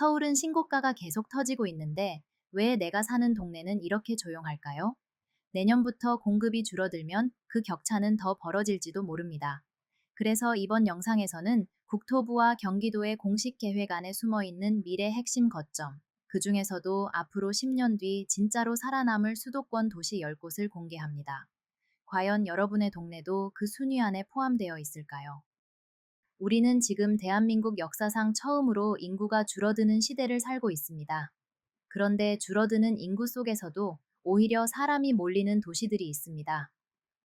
서울은 신고가가 계속 터지고 있는데 왜 내가 사는 동네는 이렇게 조용할까요? 내년부터 공급이 줄어들면 그 격차는 더 벌어질지도 모릅니다. 그래서 이번 영상에서는 국토부와 경기도의 공식 계획 안에 숨어 있는 미래 핵심 거점, 그 중에서도 앞으로 10년 뒤 진짜로 살아남을 수도권 도시 10곳을 공개합니다. 과연 여러분의 동네도 그 순위 안에 포함되어 있을까요? 우리는 지금 대한민국 역사상 처음으로 인구가 줄어드는 시대를 살고 있습니다. 그런데 줄어드는 인구 속에서도 오히려 사람이 몰리는 도시들이 있습니다.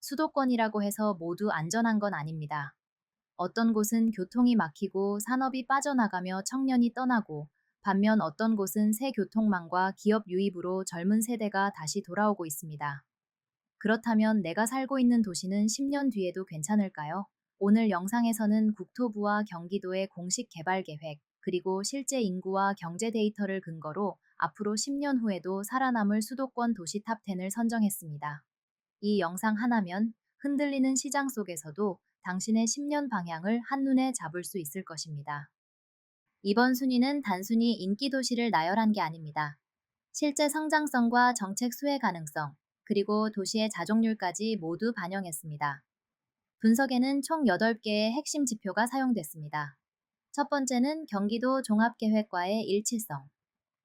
수도권이라고 해서 모두 안전한 건 아닙니다. 어떤 곳은 교통이 막히고 산업이 빠져나가며 청년이 떠나고, 반면 어떤 곳은 새 교통망과 기업 유입으로 젊은 세대가 다시 돌아오고 있습니다. 그렇다면 내가 살고 있는 도시는 10년 뒤에도 괜찮을까요? 오늘 영상에서는 국토부와 경기도의 공식 개발 계획, 그리고 실제 인구와 경제 데이터를 근거로 앞으로 10년 후에도 살아남을 수도권 도시 탑10을 선정했습니다. 이 영상 하나면 흔들리는 시장 속에서도 당신의 10년 방향을 한눈에 잡을 수 있을 것입니다. 이번 순위는 단순히 인기 도시를 나열한 게 아닙니다. 실제 성장성과 정책 수혜 가능성, 그리고 도시의 자족률까지 모두 반영했습니다. 분석에는 총 8개의 핵심 지표가 사용됐습니다. 첫 번째는 경기도 종합계획과의 일치성.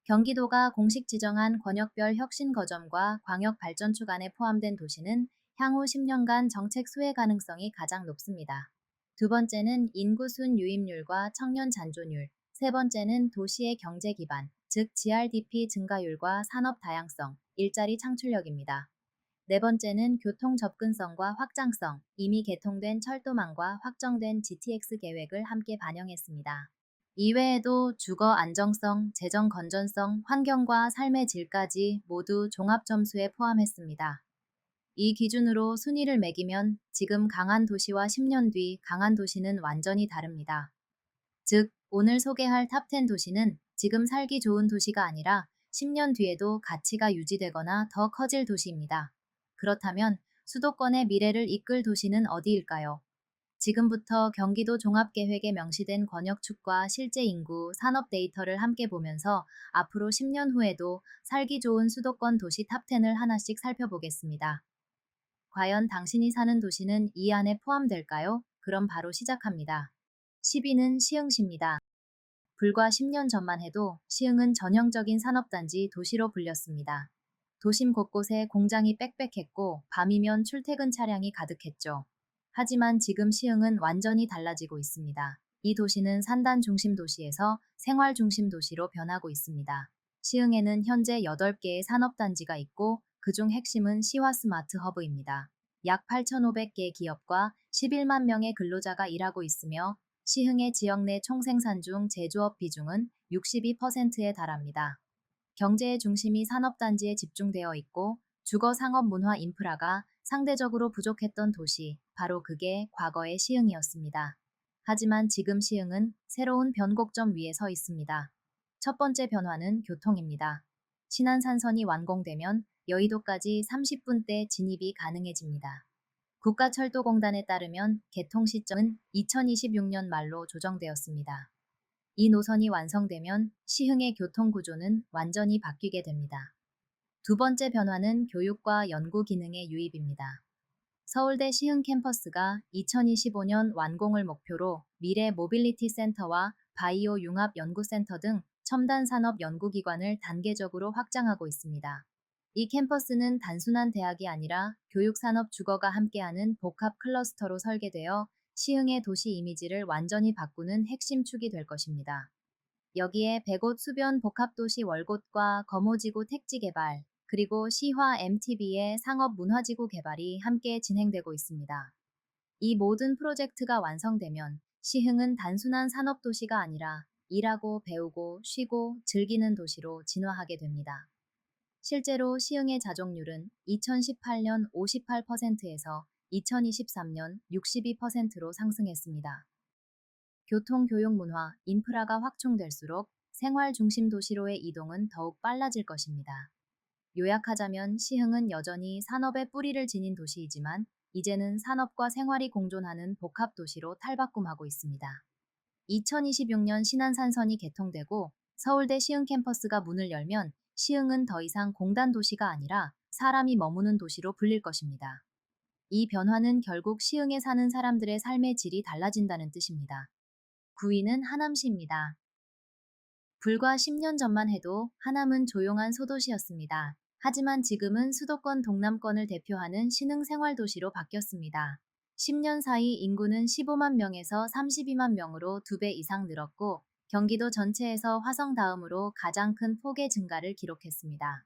경기도가 공식 지정한 권역별 혁신 거점과 광역 발전축 안에 포함된 도시는 향후 10년간 정책 수혜 가능성이 가장 높습니다. 두 번째는 인구순 유입률과 청년 잔존율. 세 번째는 도시의 경제 기반, 즉 GRDP 증가율과 산업 다양성, 일자리 창출력입니다. 네 번째는 교통 접근성과 확장성, 이미 개통된 철도망과 확정된 GTX 계획을 함께 반영했습니다. 이외에도 주거 안정성, 재정 건전성, 환경과 삶의 질까지 모두 종합 점수에 포함했습니다. 이 기준으로 순위를 매기면 지금 강한 도시와 10년 뒤 강한 도시는 완전히 다릅니다. 즉, 오늘 소개할 탑10 도시는 지금 살기 좋은 도시가 아니라 10년 뒤에도 가치가 유지되거나 더 커질 도시입니다. 그렇다면 수도권의 미래를 이끌 도시는 어디일까요? 지금부터 경기도 종합계획에 명시된 권역축과 실제 인구, 산업 데이터를 함께 보면서 앞으로 10년 후에도 살기 좋은 수도권 도시 탑10을 하나씩 살펴보겠습니다. 과연 당신이 사는 도시는 이 안에 포함될까요? 그럼 바로 시작합니다. 10위는 시흥시입니다. 불과 10년 전만 해도 시흥은 전형적인 산업단지 도시로 불렸습니다. 도심 곳곳에 공장이 빽빽했고 밤이면 출퇴근 차량이 가득했죠. 하지만 지금 시흥은 완전히 달라지고 있습니다. 이 도시는 산단 중심 도시에서 생활 중심 도시로 변하고 있습니다. 시흥에는 현재 8개의 산업단지가 있고 그중 핵심은 시화 스마트 허브입니다. 약 8,500개 기업과 11만 명의 근로자가 일하고 있으며 시흥의 지역 내 총생산 중 제조업 비중은 62%에 달합니다. 경제의 중심이 산업단지에 집중되어 있고 주거 상업 문화 인프라가 상대적으로 부족했던 도시, 바로 그게 과거의 시흥이었습니다. 하지만 지금 시흥은 새로운 변곡점 위에 서 있습니다. 첫 번째 변화는 교통입니다. 신안산선이 완공되면 여의도까지 30분대 진입이 가능해집니다. 국가철도공단에 따르면 개통 시점은 2026년 말로 조정되었습니다. 이 노선이 완성되면 시흥의 교통 구조는 완전히 바뀌게 됩니다. 두 번째 변화는 교육과 연구 기능의 유입입니다. 서울대 시흥 캠퍼스가 2025년 완공을 목표로 미래 모빌리티 센터와 바이오 융합 연구센터 등 첨단 산업 연구기관을 단계적으로 확장하고 있습니다. 이 캠퍼스는 단순한 대학이 아니라 교육산업 주거가 함께하는 복합 클러스터로 설계되어 시흥의 도시 이미지를 완전히 바꾸는 핵심 축이 될 것입니다. 여기에 백옷 수변 복합도시 월곶과 거모지구 택지 개발, 그리고 시화 MTB의 상업 문화지구 개발이 함께 진행되고 있습니다. 이 모든 프로젝트가 완성되면 시흥은 단순한 산업도시가 아니라 일하고 배우고 쉬고 즐기는 도시로 진화하게 됩니다. 실제로 시흥의 자족률은 2018년 58%에서 2023년 62%로 상승했습니다. 교통, 교육, 문화, 인프라가 확충될수록 생활 중심 도시로의 이동은 더욱 빨라질 것입니다. 요약하자면 시흥은 여전히 산업의 뿌리를 지닌 도시이지만 이제는 산업과 생활이 공존하는 복합 도시로 탈바꿈하고 있습니다. 2026년 신안산선이 개통되고 서울대 시흥 캠퍼스가 문을 열면 시흥은 더 이상 공단 도시가 아니라 사람이 머무는 도시로 불릴 것입니다. 이 변화는 결국 시흥에 사는 사람들의 삶의 질이 달라진다는 뜻입니다. 9위는 하남시입니다. 불과 10년 전만 해도 하남은 조용한 소도시였습니다. 하지만 지금은 수도권 동남권을 대표하는 신흥 생활도시로 바뀌었습니다. 10년 사이 인구는 15만 명에서 32만 명으로 2배 이상 늘었고 경기도 전체에서 화성 다음으로 가장 큰 폭의 증가를 기록했습니다.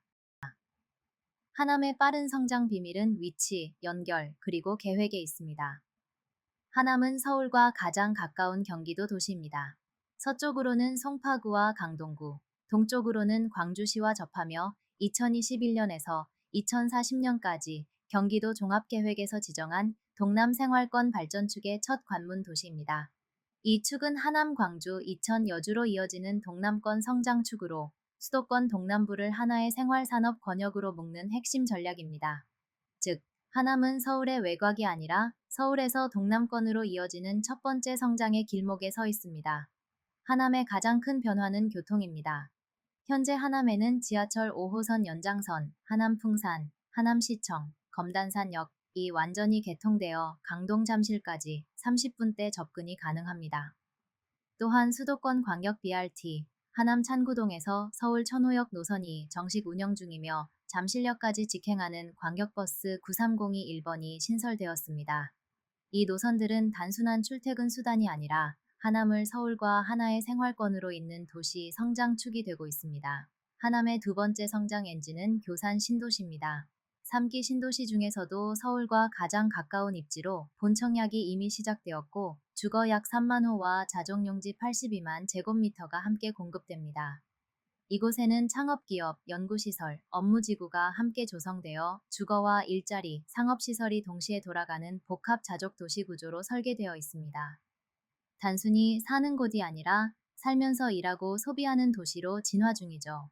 하남의 빠른 성장 비밀은 위치, 연결, 그리고 계획에 있습니다. 하남은 서울과 가장 가까운 경기도 도시입니다. 서쪽으로는 송파구와 강동구, 동쪽으로는 광주시와 접하며 2021년에서 2040년까지 경기도 종합계획에서 지정한 동남생활권 발전축의 첫 관문 도시입니다. 이 축은 하남, 광주, 이천, 여주로 이어지는 동남권 성장축으로 수도권 동남부를 하나의 생활산업 권역으로 묶는 핵심 전략입니다. 즉, 하남은 서울의 외곽이 아니라 서울에서 동남권으로 이어지는 첫 번째 성장의 길목에 서 있습니다. 하남의 가장 큰 변화는 교통입니다. 현재 하남에는 지하철 5호선 연장선, 하남풍산, 하남시청, 검단산역이 완전히 개통되어 강동 잠실까지 30분대 접근이 가능합니다. 또한 수도권 광역 BRT, 하남 찬구동에서 서울 천호역 노선이 정식 운영 중이며 잠실역까지 직행하는 광역버스 930이 1번이 신설되었습니다. 이 노선들은 단순한 출퇴근 수단이 아니라 하남을 서울과 하나의 생활권으로 잇는 도시 성장축이 되고 있습니다. 하남의 두 번째 성장 엔진은 교산 신도시입니다. 3기 신도시 중에서도 서울과 가장 가까운 입지로 본청약이 이미 시작되었고 주거 약 3만 호와 자족용지 82만 제곱미터가 함께 공급됩니다. 이곳에는 창업기업, 연구시설, 업무지구가 함께 조성되어 주거와 일자리, 상업시설이 동시에 돌아가는 복합 자족 도시 구조로 설계되어 있습니다. 단순히 사는 곳이 아니라 살면서 일하고 소비하는 도시로 진화 중이죠.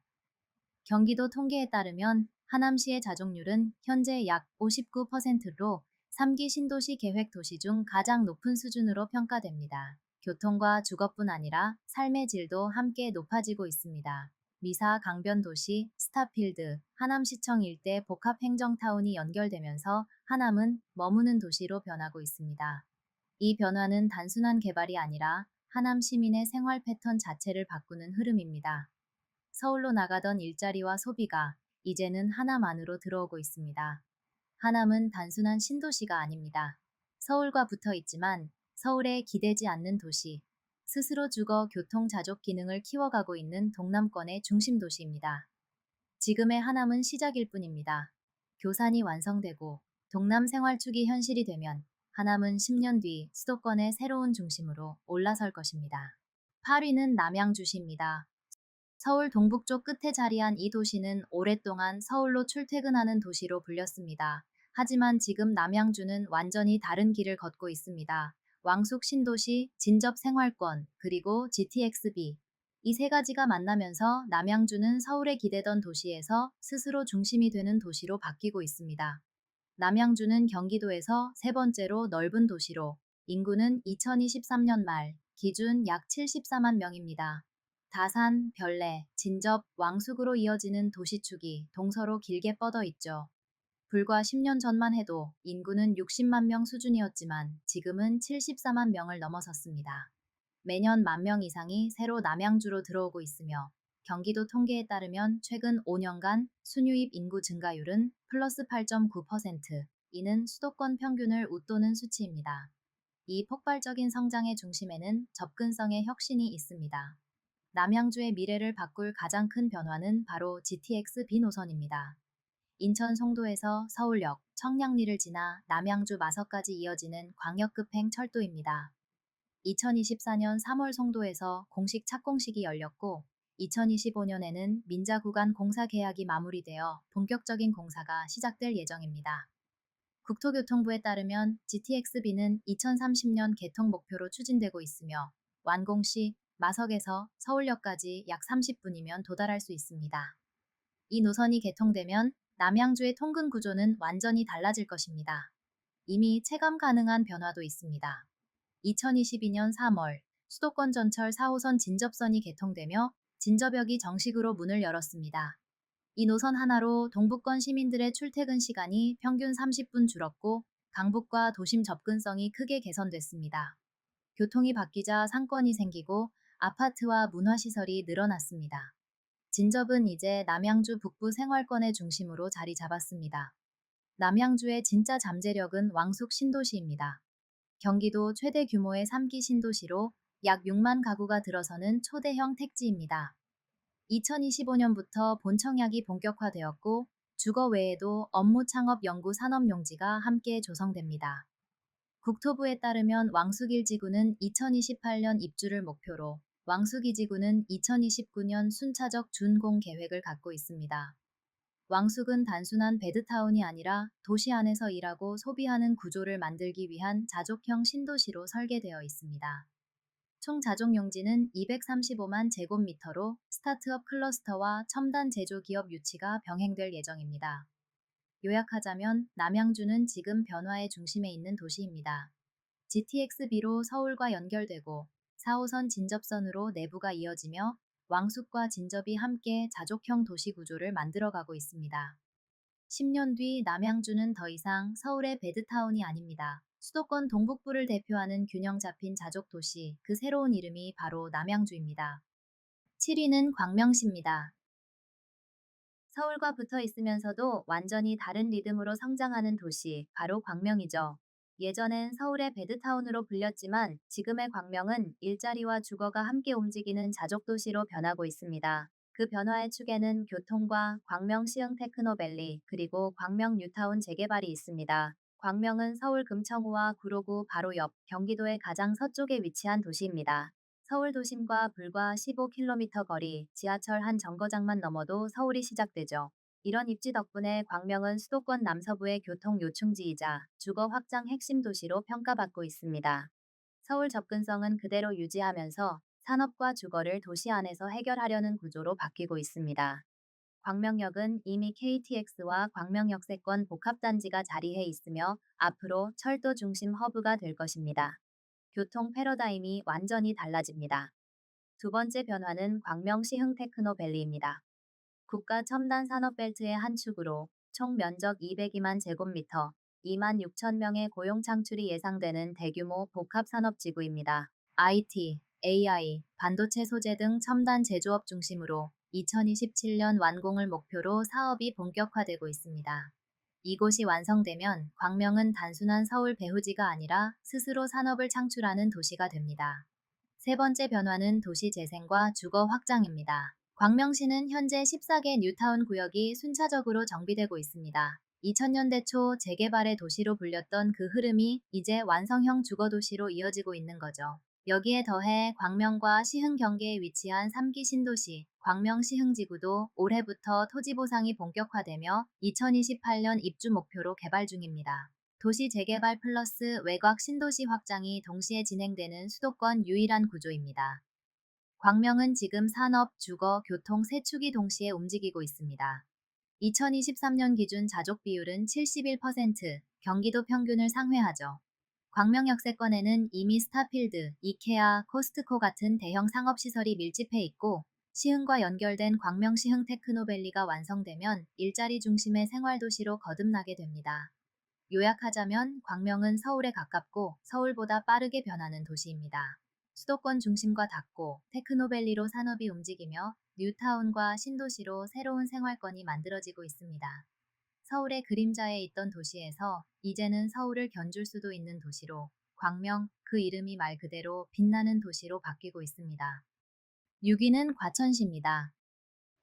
경기도 통계에 따르면 하남시의 자족률은 현재 약 59%로 3기 신도시 계획 도시 중 가장 높은 수준으로 평가됩니다. 교통과 주거뿐 아니라 삶의 질도 함께 높아지고 있습니다. 미사 강변도시, 스타필드, 하남시청 일대 복합행정타운이 연결되면서 하남은 머무는 도시로 변하고 있습니다. 이 변화는 단순한 개발이 아니라 하남 시민의 생활 패턴 자체를 바꾸는 흐름입니다. 서울로 나가던 일자리와 소비가 이제는 하남 안으로 들어오고 있습니다. 하남은 단순한 신도시가 아닙니다. 서울과 붙어 있지만 서울에 기대지 않는 도시, 스스로 주거, 교통, 자족 기능을 키워가고 있는 동남권의 중심 도시입니다. 지금의 하남은 시작일 뿐입니다. 교산이 완성되고 동남 생활축이 현실이 되면 하남은 10년 뒤 수도권의 새로운 중심으로 올라설 것입니다. 8위는 남양주시입니다. 서울 동북쪽 끝에 자리한 이 도시는 오랫동안 서울로 출퇴근하는 도시로 불렸습니다. 하지만 지금 남양주는 완전히 다른 길을 걷고 있습니다. 왕숙 신도시, 진접 생활권, 그리고 GTX-B. 이 세 가지가 만나면서 남양주는 서울에 기대던 도시에서 스스로 중심이 되는 도시로 바뀌고 있습니다. 남양주는 경기도에서 세 번째로 넓은 도시로 인구는 2023년 말 기준 약 74만 명입니다. 다산, 별내, 진접, 왕숙으로 이어지는 도시축이 동서로 길게 뻗어 있죠. 불과 10년 전만 해도 인구는 60만 명 수준이었지만 지금은 74만 명을 넘어섰습니다. 매년 1만 명 이상이 새로 남양주로 들어오고 있으며 경기도 통계에 따르면 최근 5년간 순유입 인구 증가율은 플러스 8.9%, 이는 수도권 평균을 웃도는 수치입니다. 이 폭발적인 성장의 중심에는 접근성의 혁신이 있습니다. 남양주의 미래를 바꿀 가장 큰 변화는 바로 GTX-B 노선입니다. 인천 송도에서 서울역, 청량리를 지나 남양주 마서까지 이어지는 광역급행 철도입니다. 2024년 3월 송도에서 공식 착공식이 열렸고 2025년에는 민자 구간 공사 계약이 마무리되어 본격적인 공사가 시작될 예정입니다. 국토교통부에 따르면 GTX-B는 2030년 개통 목표로 추진되고 있으며 완공 시 마석에서 서울역까지 약 30분이면 도달할 수 있습니다. 이 노선이 개통되면 남양주의 통근 구조는 완전히 달라질 것입니다. 이미 체감 가능한 변화도 있습니다. 2022년 3월 수도권 전철 4호선 진접선이 개통되며 진저벽이 정식으로 문을 열었습니다. 이 노선 하나로 동북권 시민들의 출퇴근 시간이 평균 30분 줄었고 강북과 도심 접근성이 크게 개선됐습니다. 교통이 바뀌자 상권이 생기고 아파트와 문화시설이 늘어났습니다. 진접은 이제 남양주 북부 생활권의 중심으로 자리 잡았습니다. 남양주의 진짜 잠재력은 왕숙 신도시입니다. 경기도 최대 규모의 3기 신도시로 약 6만 가구가 들어서는 초대형 택지입니다. 2025년부터 본청약이 본격화되었고 주거 외에도 업무 창업 연구 산업용지가 함께 조성됩니다. 국토부에 따르면 왕숙1지구는 2028년 입주를 목표로 왕숙2지구는 2029년 순차적 준공 계획을 갖고 있습니다. 왕숙은 단순한 베드타운이 아니라 도시 안에서 일하고 소비하는 구조를 만들기 위한 자족형 신도시로 설계되어 있습니다. 총 자족 용지는 235만 제곱미터로 스타트업 클러스터와 첨단 제조 기업 유치가 병행될 예정입니다. 요약하자면 남양주는 지금 변화의 중심에 있는 도시입니다. GTX-B로 서울과 연결되고 4호선 진접선으로 내부가 이어지며 왕숙과 진접이 함께 자족형 도시 구조를 만들어가고 있습니다. 10년 뒤 남양주는 더 이상 서울의 베드타운이 아닙니다. 수도권 동북부를 대표하는 균형 잡힌 자족 도시, 그 새로운 이름이 바로 남양주입니다. 7위는 광명시입니다. 서울과 붙어 있으면서도 완전히 다른 리듬으로 성장하는 도시, 바로 광명이죠. 예전엔 서울의 베드타운으로 불렸지만 지금의 광명은 일자리와 주거가 함께 움직이는 자족도시로 변하고 있습니다. 그 변화의 축에는 교통과 광명 시흥 테크노밸리 그리고 광명 뉴타운 재개발이 있습니다. 광명은 서울 금천구와 구로구 바로 옆 경기도의 가장 서쪽에 위치한 도시입니다. 서울 도심과 불과 15km 거리, 지하철 한 정거장만 넘어도 서울이 시작되죠. 이런 입지 덕분에 광명은 수도권 남서부의 교통 요충지이자 주거 확장 핵심 도시로 평가받고 있습니다. 서울 접근성은 그대로 유지하면서 산업과 주거를 도시 안에서 해결하려는 구조로 바뀌고 있습니다. 광명역은 이미 KTX와 광명역세권 복합단지가 자리해 있으며 앞으로 철도 중심 허브가 될 것입니다. 교통 패러다임이 완전히 달라집니다. 두 번째 변화는 광명시 흥테크노밸리입니다. 국가 첨단 산업벨트의 한 축으로 총 면적 202만 제곱미터, 2만 6천 명의 고용 창출이 예상되는 대규모 복합산업지구입니다. IT, AI, 반도체 소재 등 첨단 제조업 중심으로 2027년 완공을 목표로 사업이 본격화되고 있습니다. 이곳이 완성되면 광명은 단순한 서울 배후지가 아니라 스스로 산업을 창출하는 도시가 됩니다. 세 번째 변화는 도시 재생과 주거 확장입니다. 광명시는 현재 14개 뉴타운 구역이 순차적으로 정비되고 있습니다. 2000년대 초 재개발의 도시로 불렸던 그 흐름이 이제 완성형 주거도시로 이어지고 있는 거죠. 여기에 더해 광명과 시흥 경계에 위치한 3기 신도시 광명시흥지구도 올해부터 토지 보상이 본격화되며 2028년 입주 목표로 개발 중입니다. 도시 재개발 플러스 외곽 신도시 확장이 동시에 진행되는 수도권 유일한 구조입니다. 광명은 지금 산업, 주거, 교통 세 축이 동시에 움직이고 있습니다. 2023년 기준 자족 비율은 71%, 경기도 평균을 상회하죠. 광명 역세권에는 이미 스타필드, 이케아, 코스트코 같은 대형 상업시설이 밀집해 있고 시흥과 연결된 광명시 흥테크노밸리가 완성되면 일자리 중심의 생활도시로 거듭나게 됩니다. 요약하자면 광명은 서울에 가깝고 서울보다 빠르게 변하는 도시입니다. 수도권 중심과 닿고 테크노밸리로 산업이 움직이며 뉴타운과 신도시로 새로운 생활권이 만들어지고 있습니다. 서울의 그림자에 있던 도시에서 이제는 서울을 견줄 수도 있는 도시로 광명, 그 이름이 말 그대로 빛나는 도시로 바뀌고 있습니다. 6위는 과천시입니다.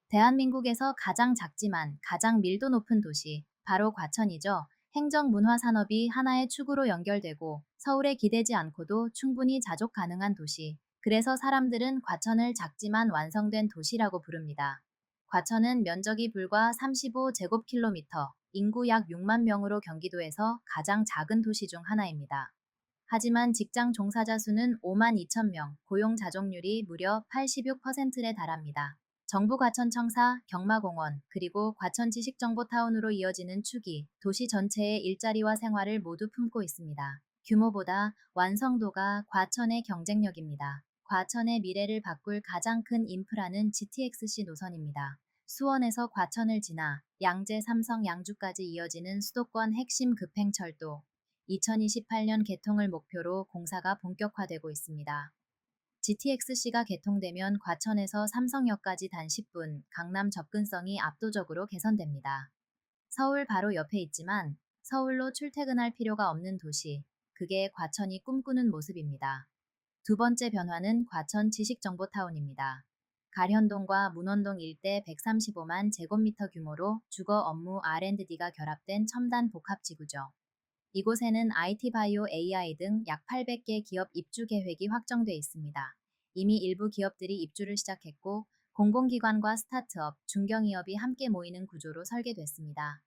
대한민국에서 가장 작지만 가장 밀도 높은 도시, 바로 과천이죠. 행정 문화 산업이 하나의 축으로 연결되고 서울에 기대지 않고도 충분히 자족 가능한 도시. 그래서 사람들은 과천을 작지만 완성된 도시라고 부릅니다. 과천은 면적이 불과 35제곱킬로미터, 인구 약 6만 명으로 경기도에서 가장 작은 도시 중 하나입니다. 하지만 직장 종사자 수는 5만 2천 명, 고용 자족률이 무려 86%에 달합니다. 정부 과천청사, 경마공원, 그리고 과천 지식정보타운으로 이어지는 축이 도시 전체의 일자리와 생활을 모두 품고 있습니다. 규모보다 완성도가 과천의 경쟁력입니다. 과천의 미래를 바꿀 가장 큰 인프라는 GTX-C 노선입니다. 수원에서 과천을 지나 양재, 삼성, 양주까지 이어지는 수도권 핵심 급행철도. 2028년 개통을 목표로 공사가 본격화되고 있습니다. GTX-C가 개통되면 과천에서 삼성역까지 단 10분, 강남 접근성이 압도적으로 개선됩니다. 서울 바로 옆에 있지만 서울로 출퇴근할 필요가 없는 도시, 그게 과천이 꿈꾸는 모습입니다. 두 번째 변화는 과천 지식정보타운입니다. 가련동과 문원동 일대 135만 제곱미터 규모로 주거 업무 R&D가 결합된 첨단 복합지구죠. 이곳에는 IT, 바이오, AI 등 약 800개 기업 입주 계획이 확정돼 있습니다. 이미 일부 기업들이 입주를 시작했고 공공기관과 스타트업, 중견기업이 함께 모이는 구조로 설계됐습니다.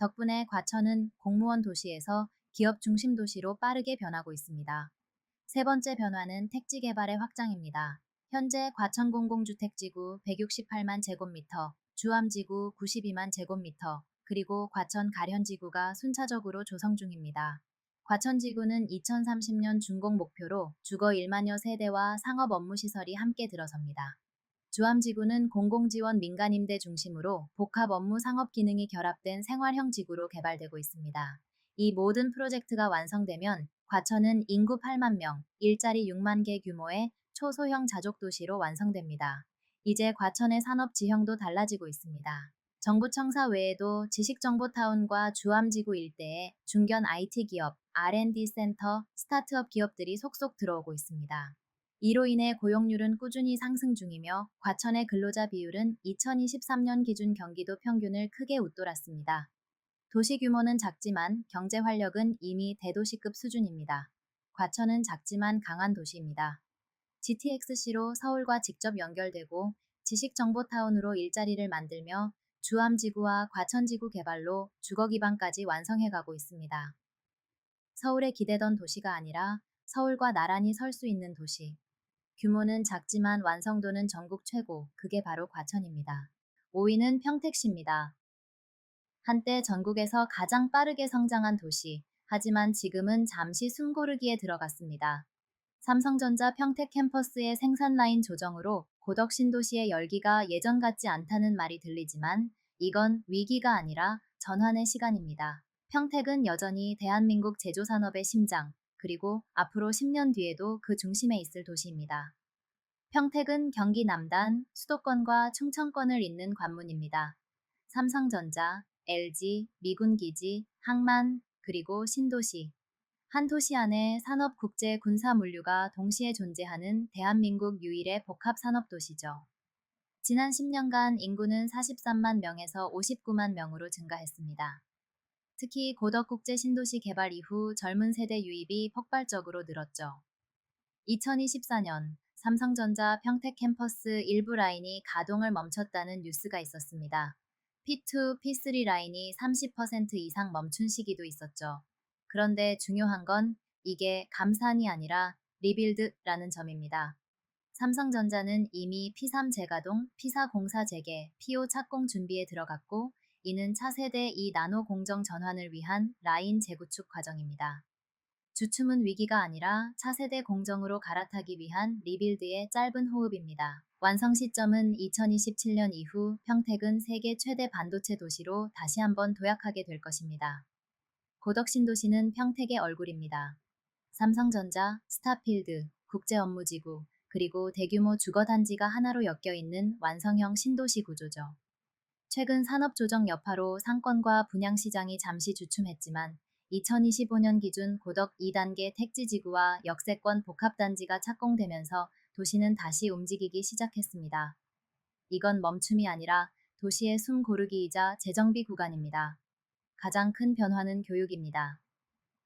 덕분에 과천은 공무원 도시에서 기업 중심 도시로 빠르게 변하고 있습니다. 세 번째 변화는 택지 개발의 확장입니다. 현재 과천 공공주택지구 168만 제곱미터, 주암지구 92만 제곱미터, 그리고 과천 가련지구가 순차적으로 조성 중입니다. 과천지구는 2030년 준공 목표로 주거 1만여 세대와 상업 업무시설이 함께 들어섭니다. 주암지구는 공공지원 민간임대 중심으로 복합 업무 상업 기능이 결합된 생활형 지구로 개발되고 있습니다. 이 모든 프로젝트가 완성되면 과천은 인구 8만 명, 일자리 6만 개 규모의 초소형 자족도시로 완성됩니다. 이제 과천의 산업 지형도 달라지고 있습니다. 정부청사 외에도 지식정보타운과 주암지구 일대에 중견 IT 기업, R&D 센터, 스타트업 기업들이 속속 들어오고 있습니다. 이로 인해 고용률은 꾸준히 상승 중이며 과천의 근로자 비율은 2023년 기준 경기도 평균을 크게 웃돌았습니다. 도시 규모는 작지만 경제 활력은 이미 대도시급 수준입니다. 과천은 작지만 강한 도시입니다. GTX-C로 서울과 직접 연결되고 지식정보타운으로 일자리를 만들며 주암지구와 과천지구 개발로 주거 기반까지 완성해가고 있습니다. 서울에 기대던 도시가 아니라 서울과 나란히 설 수 있는 도시. 규모는 작지만 완성도는 전국 최고, 그게 바로 과천입니다. 5위는 평택시입니다. 한때 전국에서 가장 빠르게 성장한 도시, 하지만 지금은 잠시 숨고르기에 들어갔습니다. 삼성전자 평택 캠퍼스의 생산 라인 조정으로 고덕 신도시의 열기가 예전 같지 않다는 말이 들리지만 이건 위기가 아니라 전환의 시간입니다. 평택은 여전히 대한민국 제조산업의 심장, 그리고 앞으로 10년 뒤에도 그 중심에 있을 도시입니다. 평택은 경기 남단, 수도권과 충청권을 잇는 관문입니다. 삼성전자, LG, 미군기지, 항만, 그리고 신도시. 한 도시 안에 산업, 국제, 군사 물류가 동시에 존재하는 대한민국 유일의 복합 산업도시죠. 지난 10년간 인구는 43만 명에서 59만 명으로 증가했습니다. 특히 고덕국제 신도시 개발 이후 젊은 세대 유입이 폭발적으로 늘었죠. 2024년 삼성전자 평택 캠퍼스 일부 라인이 가동을 멈췄다는 뉴스가 있었습니다. P2, P3 라인이 30% 이상 멈춘 시기도 있었죠. 그런데 중요한 건 이게 감산이 아니라 리빌드라는 점입니다. 삼성전자는 이미 P3 재가동, P4 공사 재개, P5 착공 준비에 들어갔고 이는 차세대 2 나노 공정 전환을 위한 라인 재구축 과정입니다. 주춤은 위기가 아니라 차세대 공정으로 갈아타기 위한 리빌드의 짧은 호흡입니다. 완성 시점은 2027년 이후 평택은 세계 최대 반도체 도시로 다시 한번 도약하게 될 것입니다. 고덕 신도시는 평택의 얼굴입니다. 삼성전자, 스타필드, 국제업무지구, 그리고 대규모 주거단지가 하나로 엮여있는 완성형 신도시 구조죠. 최근 산업조정 여파로 상권과 분양시장이 잠시 주춤했지만 2025년 기준 고덕 2단계 택지지구와 역세권 복합단지가 착공되면서 도시는 다시 움직이기 시작했습니다. 이건 멈춤이 아니라 도시의 숨 고르기이자 재정비 구간입니다. 가장 큰 변화는 교육입니다.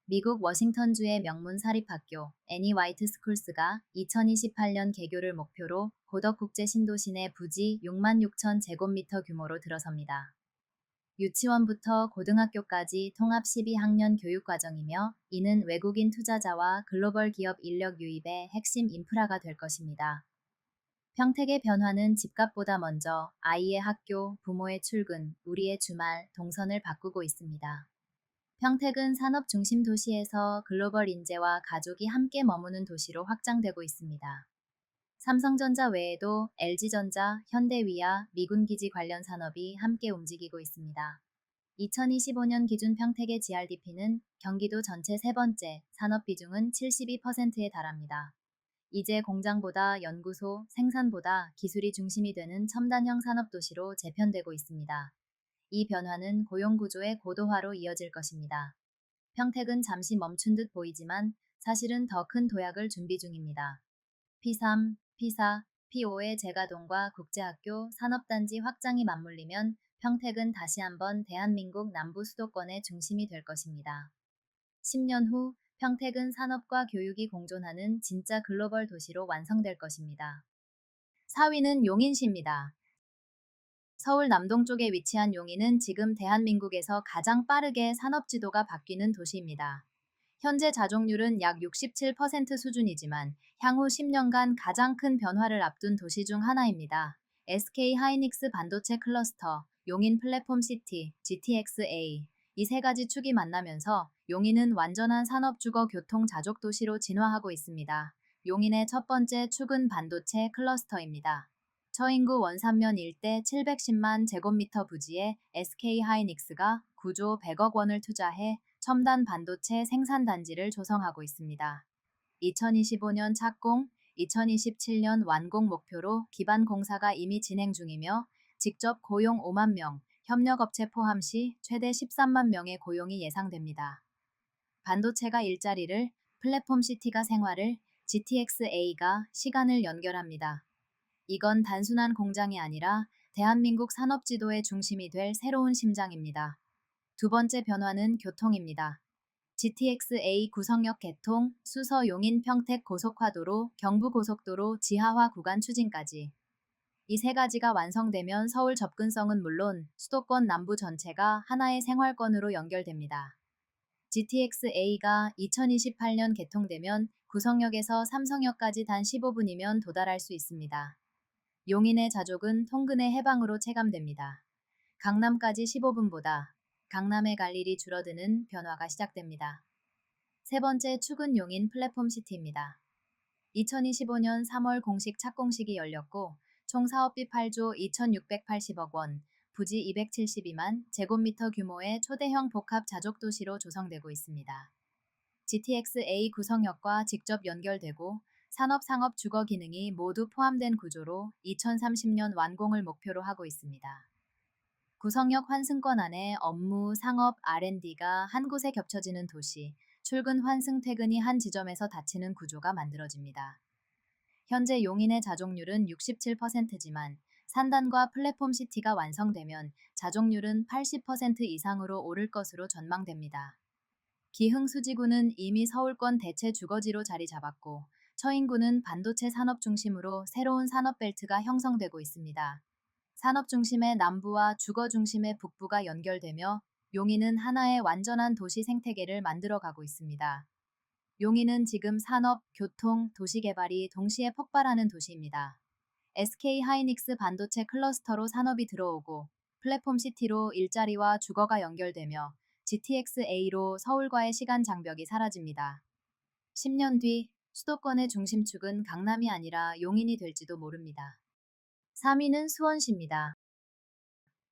미국 워싱턴주의 명문 사립학교 애니 화이트 스쿨스가 2028년 개교를 목표로 고덕국제 신도시 내 부지 6만 6천 제곱미터 규모로 들어섭니다. 유치원부터 고등학교까지 통합 12학년 교육과정이며 이는 외국인 투자자와 글로벌 기업 인력 유입의 핵심 인프라가 될 것입니다. 평택의 변화는 집값보다 먼저 아이의 학교, 부모의 출근, 우리의 주말, 동선을 바꾸고 있습니다. 평택은 산업 중심 도시에서 글로벌 인재와 가족이 함께 머무는 도시로 확장되고 있습니다. 삼성전자 외에도 LG전자, 현대위아, 미군기지 관련 산업이 함께 움직이고 있습니다. 2025년 기준 평택의 GRDP는 경기도 전체 세 번째, 산업 비중은 72%에 달합니다. 이제 공장보다 연구소, 생산보다 기술이 중심이 되는 첨단형 산업도시로 재편되고 있습니다. 이 변화는 고용 구조의 고도화로 이어질 것입니다. 평택은 잠시 멈춘 듯 보이지만 사실은 더 큰 도약을 준비 중입니다. P3, P4, P5의 재가동과 국제학교, 산업단지 확장이 맞물리면 평택은 다시 한번 대한민국 남부 수도권의 중심이 될 것입니다. 10년 후 평택은 산업과 교육이 공존하는 진짜 글로벌 도시로 완성될 것입니다. 4위는 용인시입니다. 서울 남동쪽에 위치한 용인은 지금 대한민국에서 가장 빠르게 산업 지도가 바뀌는 도시입니다. 현재 자족률은 약 67% 수준이지만 향후 10년간 가장 큰 변화를 앞둔 도시 중 하나입니다. SK 하이닉스 반도체 클러스터, 용인 플랫폼 시티, GTX-A 이 세 가지 축이 만나면서 용인은 완전한 산업 주거 교통 자족 도시로 진화하고 있습니다. 용인의 첫 번째 축은 반도체 클러스터입니다. 처인구 원산면 일대 710만 제곱미터 부지에 SK 하이닉스가 9조 100억 원을 투자해 첨단 반도체 생산단지를 조성하고 있습니다. 2025년 착공, 2027년 완공 목표로 기반 공사가 이미 진행 중이며 직접 고용 5만 명, 협력업체 포함 시 최대 13만 명의 고용이 예상됩니다. 반도체가 일자리를, 플랫폼 시티가 생활을, GTX-A가 시간을 연결합니다. 이건 단순한 공장이 아니라 대한민국 산업 지도의 중심이 될 새로운 심장입니다. 두 번째 변화는 교통입니다. GTX-A 구성역 개통, 수서 용인 평택 고속화도로, 경부고속도로 지하화 구간 추진까지. 이 세 가지가 완성되면 서울 접근성은 물론 수도권 남부 전체가 하나의 생활권으로 연결됩니다. GTX-A가 2028년 개통되면 구성역에서 삼성역까지 단 15분이면 도달할 수 있습니다. 용인의 자족은 통근의 해방으로 체감됩니다. 강남까지 15분보다 강남에 갈 일이 줄어드는 변화가 시작됩니다. 세 번째 축은 용인 플랫폼 시티입니다. 2025년 3월 공식 착공식이 열렸고 총 사업비 8조 2,680억 원, 부지 272만 제곱미터 규모의 초대형 복합 자족도시로 조성되고 있습니다. GTX-A 구성역과 직접 연결되고 산업, 상업, 주거 기능이 모두 포함된 구조로 2030년 완공을 목표로 하고 있습니다. 구성역 환승권 안에 업무, 상업, R&D가 한 곳에 겹쳐지는 도시, 출근, 환승, 퇴근이 한 지점에서 닫히는 구조가 만들어집니다. 현재 용인의 자족률은 67%지만 산단과 플랫폼 시티가 완성되면 자족률은 80% 이상으로 오를 것으로 전망됩니다. 기흥수지구는 이미 서울권 대체 주거지로 자리 잡았고 처인구는 반도체 산업 중심으로 새로운 산업벨트가 형성되고 있습니다. 산업 중심의 남부와 주거 중심의 북부가 연결되며 용인은 하나의 완전한 도시 생태계를 만들어가고 있습니다. 용인은 지금 산업, 교통, 도시개발이 동시에 폭발하는 도시입니다. SK 하이닉스 반도체 클러스터로 산업이 들어오고 플랫폼 시티로 일자리와 주거가 연결되며 GTX-A로 서울과의 시간 장벽이 사라집니다. 10년 뒤 수도권의 중심축은 강남이 아니라 용인이 될지도 모릅니다. 3위는 수원시입니다.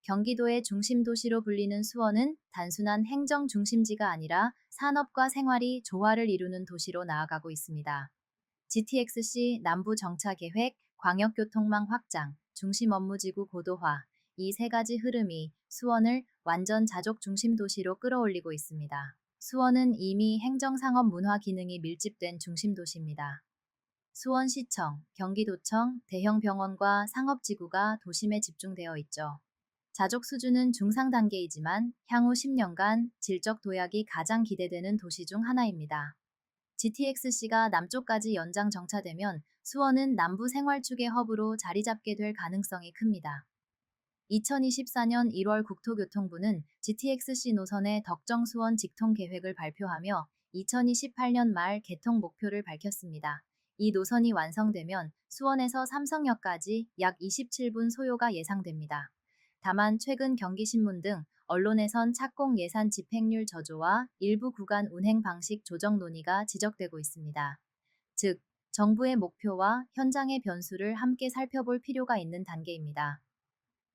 경기도의 중심 도시로 불리는 수원은 단순한 행정 중심지가 아니라 산업과 생활이 조화를 이루는 도시로 나아가고 있습니다. GTX-C 남부 정차 계획, 광역교통망 확장, 중심 업무지구 고도화, 이 세 가지 흐름이 수원을 완전 자족 중심 도시로 끌어올리고 있습니다. 수원은 이미 행정상업 문화 기능이 밀집된 중심 도시입니다. 수원시청, 경기도청, 대형 병원과 상업지구가 도심에 집중되어 있죠. 자족 수준은 중상 단계이지만 향후 10년간 질적 도약이 가장 기대되는 도시 중 하나입니다. GTX-C가 남쪽까지 연장 정차되면 수원은 남부 생활축의 허브로 자리 잡게 될 가능성이 큽니다. 2024년 1월 국토교통부는 GTX-C 노선의 덕정 수원 직통 계획을 발표하며 2028년 말 개통 목표를 밝혔습니다. 이 노선이 완성되면 수원에서 삼성역까지 약 27분 소요가 예상됩니다. 다만 최근 경기신문 등 언론에선 착공 예산 집행률 저조와 일부 구간 운행 방식 조정 논의가 지적되고 있습니다. 즉, 정부의 목표와 현장의 변수를 함께 살펴볼 필요가 있는 단계입니다.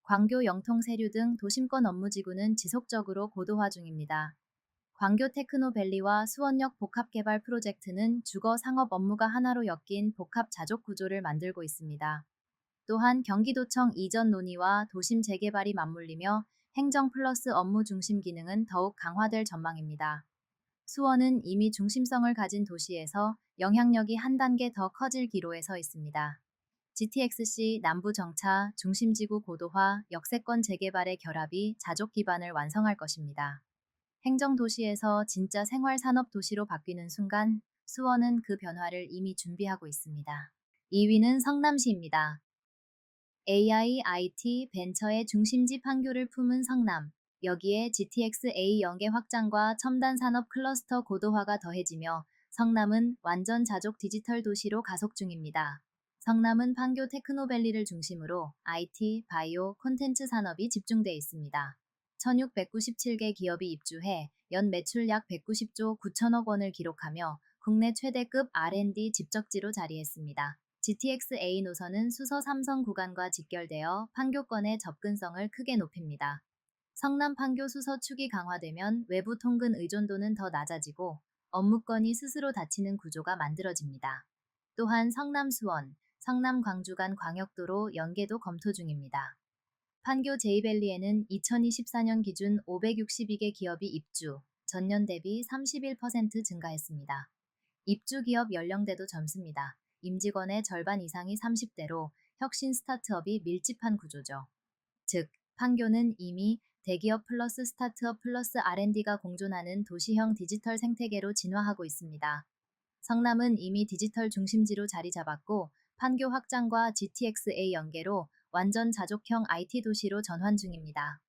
광교 영통 세류 등 도심권 업무지구는 지속적으로 고도화 중입니다. 광교 테크노밸리와 수원역 복합개발 프로젝트는 주거 상업 업무가 하나로 엮인 복합 자족 구조를 만들고 있습니다. 또한 경기도청 이전 논의와 도심 재개발이 맞물리며 행정 플러스 업무 중심 기능은 더욱 강화될 전망입니다. 수원은 이미 중심성을 가진 도시에서 영향력이 한 단계 더 커질 기로에 서 있습니다. GTX-C 남부 정차, 중심지구 고도화, 역세권 재개발의 결합이 자족 기반을 완성할 것입니다. 행정도시에서 진짜 생활산업 도시로 바뀌는 순간 수원은 그 변화를 이미 준비하고 있습니다. 2위는 성남시입니다. AI, IT, 벤처의 중심지 판교를 품은 성남. 여기에 GTX-A 연계 확장과 첨단 산업 클러스터 고도화가 더해지며 성남은 완전 자족 디지털 도시로 가속 중입니다. 성남은 판교 테크노밸리를 중심으로 IT, 바이오, 콘텐츠 산업이 집중돼 있습니다. 1697개 기업이 입주해 연 매출 약 190조 9천억 원을 기록하며 국내 최대급 R&D 집적지로 자리했습니다. GTX-A 노선은 수서 삼성 구간과 직결되어 판교권의 접근성을 크게 높입니다. 성남 판교 수서 축이 강화되면 외부 통근 의존도는 더 낮아지고 업무권이 스스로 닫히는 구조가 만들어집니다. 또한 성남 수원, 성남 광주 간 광역도로 연계도 검토 중입니다. 판교 제이밸리에는 2024년 기준 562개 기업이 입주, 전년 대비 31% 증가했습니다. 입주 기업 연령대도 젊습니다. 임직원의 절반 이상이 30대로 혁신 스타트업이 밀집한 구조죠. 즉, 판교는 이미 대기업 플러스 스타트업 플러스 R&D가 공존하는 도시형 디지털 생태계로 진화하고 있습니다. 성남은 이미 디지털 중심지로 자리 잡았고 판교 확장과 GTX-A 연계로 완전 자족형 IT 도시로 전환 중입니다.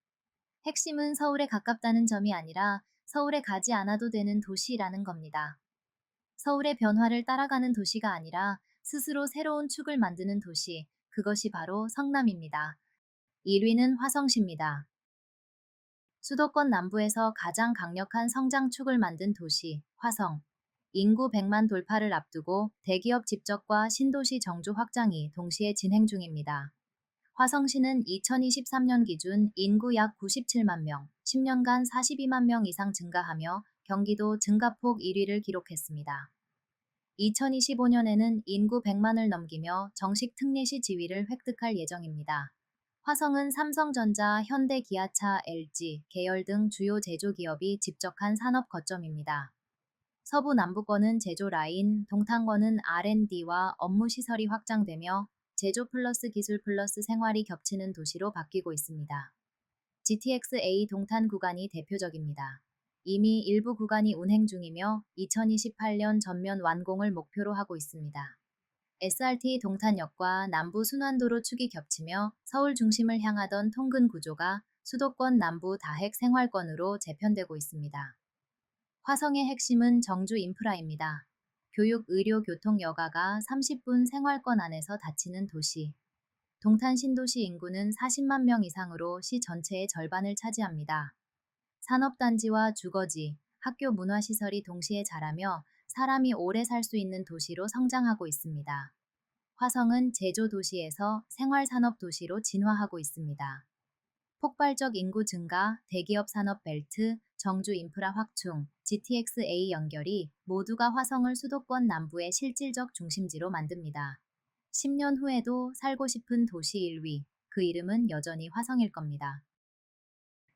핵심은 서울에 가깝다는 점이 아니라 서울에 가지 않아도 되는 도시라는 겁니다. 서울의 변화를 따라가는 도시가 아니라 스스로 새로운 축을 만드는 도시, 그것이 바로 성남입니다. 1위는 화성시입니다. 수도권 남부에서 가장 강력한 성장축을 만든 도시, 화성. 인구 100만 돌파를 앞두고 대기업 집적과 신도시 정주 확장이 동시에 진행 중입니다. 화성시는 2023년 기준 인구 약 97만 명, 10년간 42만 명 이상 증가하며 경기도 증가폭 1위를 기록했습니다. 2025년에는 인구 100만을 넘기며 정식 특례시 지위를 획득할 예정입니다. 화성은 삼성전자, 현대기아차, LG, 계열 등 주요 제조기업이 집적한 산업 거점입니다. 서부 남부권은 제조 라인, 동탄권은 R&D와 업무 시설이 확장되며 제조 플러스 기술 플러스 생활이 겹치는 도시로 바뀌고 있습니다. GTX-A 동탄 구간이 대표적입니다. 이미 일부 구간이 운행 중이며 2028년 전면 완공을 목표로 하고 있습니다. SRT 동탄역과 남부 순환도로 축이 겹치며 서울 중심을 향하던 통근 구조가 수도권 남부 다핵 생활권으로 재편되고 있습니다. 화성의 핵심은 정주 인프라입니다. 교육, 의료, 교통, 여가가 30분 생활권 안에서 닫히는 도시. 동탄 신도시 인구는 40만 명 이상으로 시 전체의 절반을 차지합니다. 산업단지와 주거지, 학교 문화시설이 동시에 자라며 사람이 오래 살 수 있는 도시로 성장하고 있습니다. 화성은 제조도시에서 생활산업도시로 진화하고 있습니다. 폭발적 인구 증가, 대기업 산업 벨트, 정주 인프라 확충, GTX-A 연결이 모두가 화성을 수도권 남부의 실질적 중심지로 만듭니다. 10년 후에도 살고 싶은 도시 1위, 그 이름은 여전히 화성일 겁니다.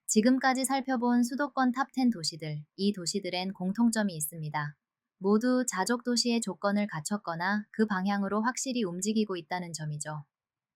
지금까지 살펴본 수도권 탑10 도시들, 이 도시들엔 공통점이 있습니다. 모두 자족 도시의 조건을 갖췄거나 그 방향으로 확실히 움직이고 있다는 점이죠.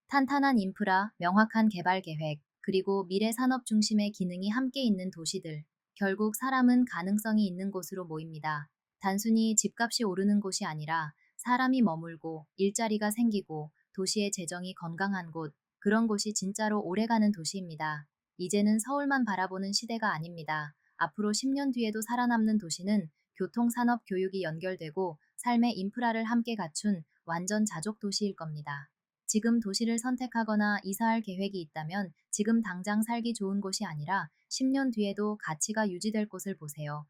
탄탄한 인프라, 명확한 개발 계획, 그리고 미래 산업 중심의 기능이 함께 있는 도시들. 결국 사람은 가능성이 있는 곳으로 모입니다. 단순히 집값이 오르는 곳이 아니라 사람이 머물고 일자리가 생기고 도시의 재정이 건강한 곳, 그런 곳이 진짜로 오래가는 도시입니다. 이제는 서울만 바라보는 시대가 아닙니다. 앞으로 10년 뒤에도 살아남는 도시는 교통, 산업, 교육이 연결되고 삶의 인프라를 함께 갖춘 완전 자족 도시일 겁니다. 지금 도시를 선택하거나 이사할 계획이 있다면 지금 당장 살기 좋은 곳이 아니라 10년 뒤에도 가치가 유지될 곳을 보세요.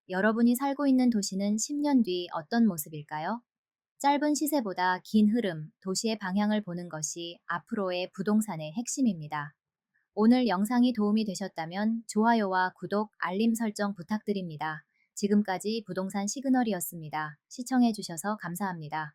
여러분이 살고 있는 도시는 10년 뒤 어떤 모습일까요? 짧은 시세보다 긴 흐름, 도시의 방향을 보는 것이 앞으로의 부동산의 핵심입니다. 오늘 영상이 도움이 되셨다면 좋아요와 구독, 알림 설정 부탁드립니다. 지금까지 부동산 시그널이었습니다. 시청해주셔서 감사합니다.